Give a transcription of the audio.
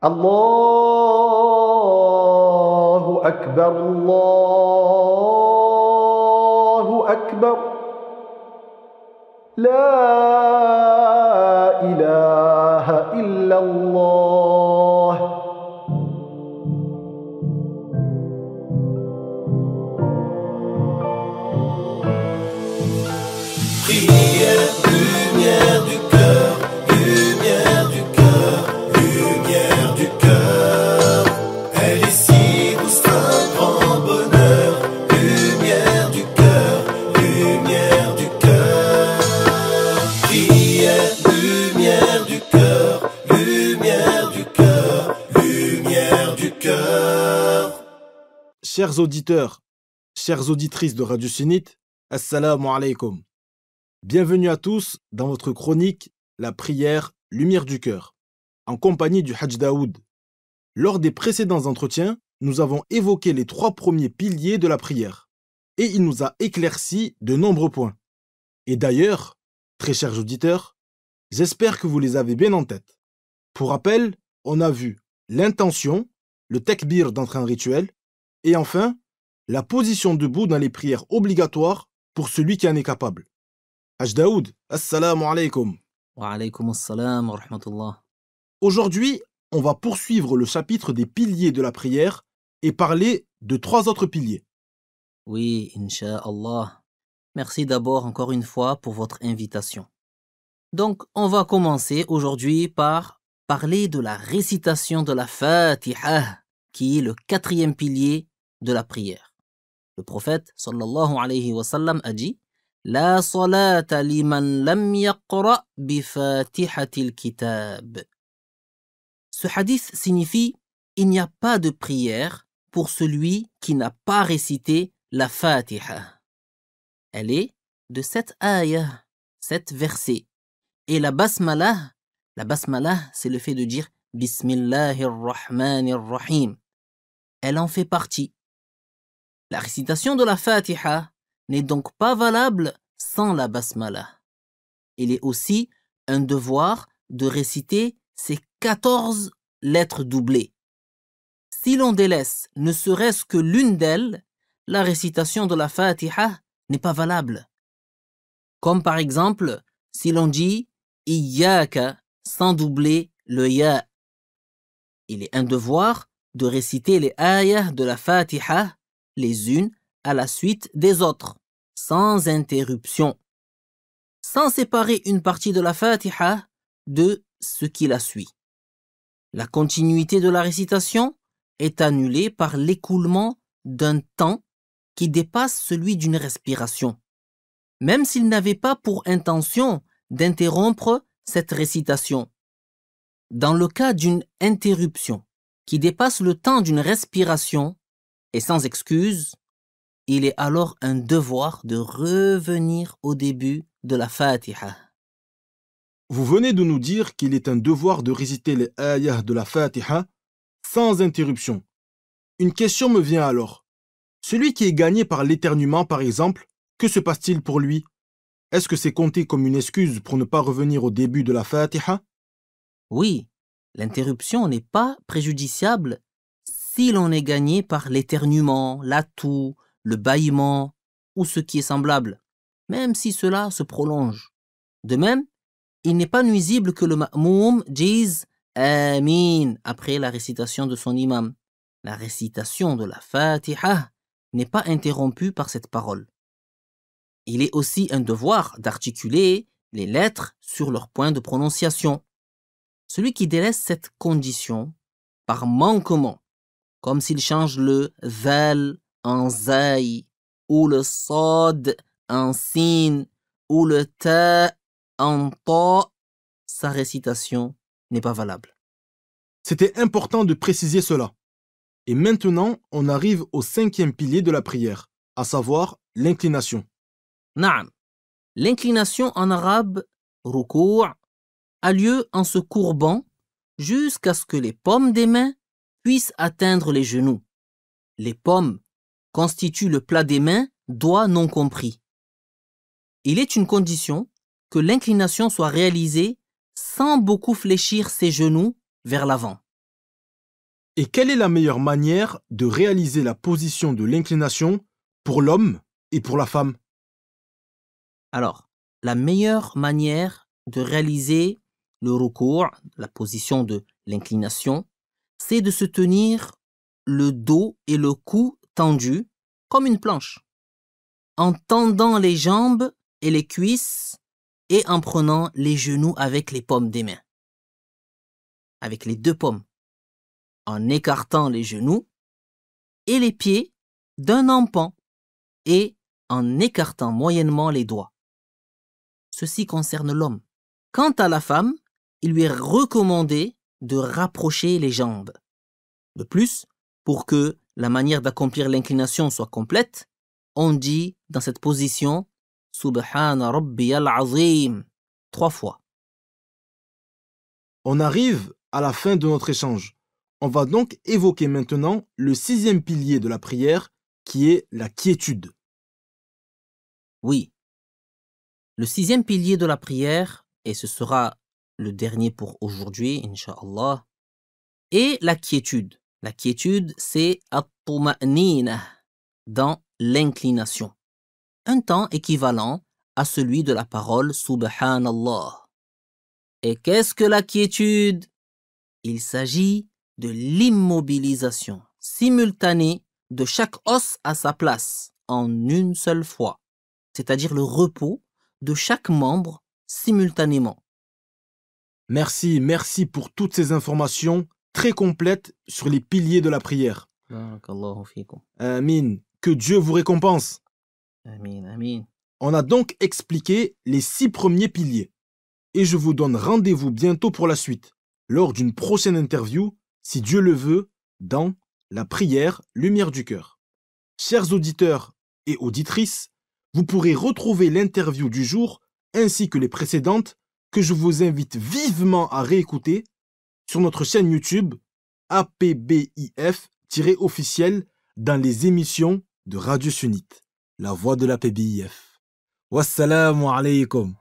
الله أكبر الله أكبر لا إله إلا الله Prière, lumière du cœur, lumière du cœur, lumière du cœur. Elle est si douce, un grand bonheur. Lumière du cœur, lumière du cœur. Prière, lumière du cœur, lumière du cœur, lumière du cœur. Chers auditeurs, chères auditrices de Radio Sunnite, Assalamu alaikum. Bienvenue à tous dans votre chronique La prière, lumière du cœur, en compagnie du Hajj Daoud. Lors des précédents entretiens, nous avons évoqué les 3 premiers piliers de la prière, et il nous a éclairci de nombreux points. Et d'ailleurs, très chers auditeurs, j'espère que vous les avez bien en tête. Pour rappel, on a vu l'intention, le takbir d'entrée en rituel, et enfin, la position debout dans les prières obligatoires pour celui qui en est capable. Hajj Daoud, assalamu alaikum. Wa alaykum assalam wa rahmatullah. Aujourd'hui, on va poursuivre le chapitre des piliers de la prière et parler de 3 autres piliers. Oui, Inch'Allah. Merci d'abord encore une fois pour votre invitation. Donc, on va commencer aujourd'hui par parler de la récitation de la Fatiha, qui est le 4e pilier de la prière. Le prophète, sallallahu alayhi wa sallam, a dit La salata liman lam yaqra bi fatihatil kitab. Ce hadith signifie il n'y a pas de prière pour celui qui n'a pas récité la Fatiha. Elle est de 7 ayah, 7 versets. Et la basmala, c'est le fait de dire Bismillahirrahmanirrahim. Elle en fait partie. La récitation de la Fatiha n'est donc pas valable sans la basmala. Il est aussi un devoir de réciter ces 14 lettres doublées. Si l'on délaisse ne serait-ce que l'une d'elles, la récitation de la Fatiha n'est pas valable. Comme par exemple, si l'on dit Iyyaka sans doubler le ya. Il est un devoir de réciter les ayahs de la Fatiha les unes à la suite des autres, sans interruption, sans séparer une partie de la Fatiha de ce qui la suit. La continuité de la récitation est annulée par l'écoulement d'un temps qui dépasse celui d'une respiration, même s'il n'avait pas pour intention d'interrompre cette récitation. Dans le cas d'une interruption qui dépasse le temps d'une respiration et sans excuse, il est alors un devoir de revenir au début de la Fatiha. Vous venez de nous dire qu'il est un devoir de réciter les ayahs de la Fatiha sans interruption. Une question me vient alors. Celui qui est gagné par l'éternuement, par exemple, que se passe-t-il pour lui? Est-ce que c'est compté comme une excuse pour ne pas revenir au début de la Fatiha? Oui, l'interruption n'est pas préjudiciable si l'on est gagné par l'éternuement, la toux, le bâillement ou ce qui est semblable, même si cela se prolonge. De même, il n'est pas nuisible que le ma'moum dise « Amin » après la récitation de son imam. La récitation de la Fatiha n'est pas interrompue par cette parole. Il est aussi un devoir d'articuler les lettres sur leur point de prononciation. Celui qui délaisse cette condition par manquement, comme s'il change le zal en zai, ou le sad en sin, ou le ta en ta, sa récitation n'est pas valable. C'était important de préciser cela. Et maintenant, on arrive au 5e pilier de la prière, à savoir l'inclination. Naam. L'inclination en arabe, rukou', a lieu en se courbant jusqu'à ce que les paumes des mains puissent atteindre les genoux. Les paumes constituent le plat des mains, doigts non compris. Il est une condition que l'inclination soit réalisée sans beaucoup fléchir ses genoux vers l'avant. Et quelle est la meilleure manière de réaliser la position de l'inclination pour l'homme et pour la femme? Alors, la meilleure manière de réaliser le ruku', la position de l'inclination, c'est de se tenir le dos et le cou tendus comme une planche, en tendant les jambes et les cuisses et en prenant les genoux avec les paumes des mains, avec les deux paumes, en écartant les genoux et les pieds d'un empan et en écartant moyennement les doigts. Ceci concerne l'homme. Quant à la femme, il lui est recommandé de rapprocher les jambes. De plus, pour que la manière d'accomplir l'inclination soit complète, on dit dans cette position « Subhana Rabbiyal Azim » 3 fois. On arrive à la fin de notre échange. On va donc évoquer maintenant le 6e pilier de la prière, qui est la quiétude. Oui. Le 6e pilier de la prière, et ce sera le dernier pour aujourd'hui, Inch'Allah, est la quiétude. La quiétude, c'est at-tuma'nina, dans l'inclination. Un temps équivalent à celui de la parole Subhanallah. Et qu'est-ce que la quiétude? Il s'agit de l'immobilisation simultanée de chaque os à sa place en une seule fois, c'est-à-dire le repos de chaque membre simultanément. Merci pour toutes ces informations très complètes sur les piliers de la prière. Barakallahu fikum. Amin. Que Dieu vous récompense. Amin, amin. On a donc expliqué les 6 premiers piliers. Et je vous donne rendez-vous bientôt pour la suite, lors d'une prochaine interview, si Dieu le veut, dans la prière Lumière du cœur. Chers auditeurs et auditrices, vous pourrez retrouver l'interview du jour ainsi que les précédentes que je vous invite vivement à réécouter sur notre chaîne YouTube APBIF-officiel dans les émissions de Radio Sunnite, la voix de l'APBIF. Wassalamu alaykum.